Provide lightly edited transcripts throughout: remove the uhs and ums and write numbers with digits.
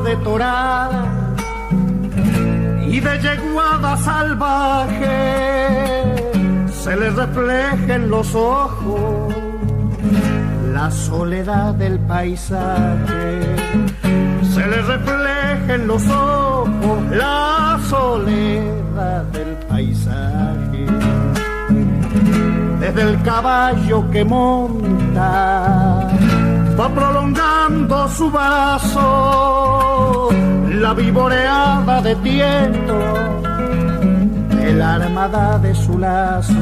de torada y de yeguada salvaje, se le refleja en los ojos la soledad del paisaje. Se le refleja en los ojos la soledad del paisaje. Desde el caballo que monta va prolongando su brazo la vivoreada de tiento de la armada de su lazo.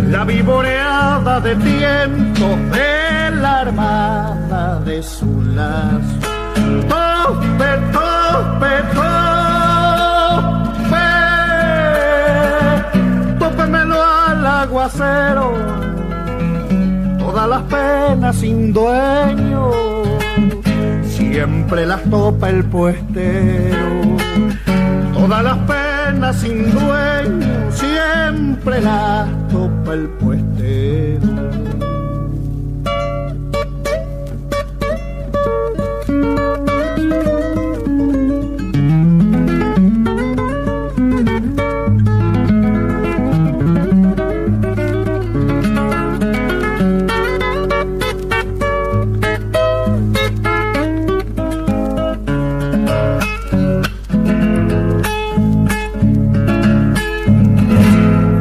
La vivoreada de tiento de la armada de su lazo. Tope, tope, tope, tópemelo al aguacero, todas las penas sin dueño, siempre las topa el puestero. Todas las penas sin dueño, siempre las topa el puestero.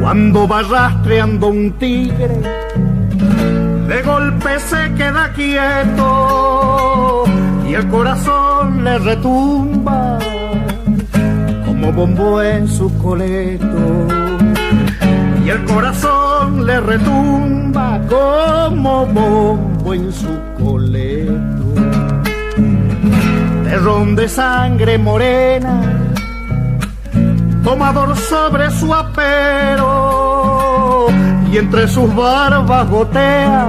Cuando va rastreando un tigre, de golpe se queda quieto y el corazón le retumba como bombo en su coleto. Y el corazón le retumba como bombo en su coleto. Terrón de sangre morena, tomador sobre su apero, y entre sus barbas gotea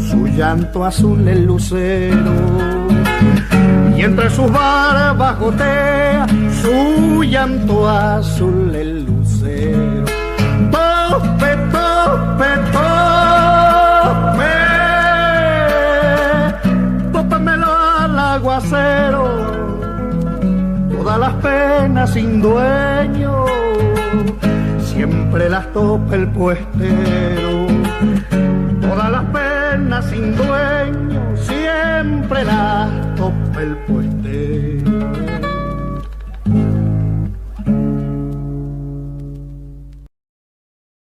su llanto azul el lucero. Y entre sus barbas gotea su llanto azul el lucero. Tope, tope, tope, tópemelo al aguacero, todas las penas sin dueño, siempre las topa el puestero. Todas las penas sin dueño, siempre las topa el puestero.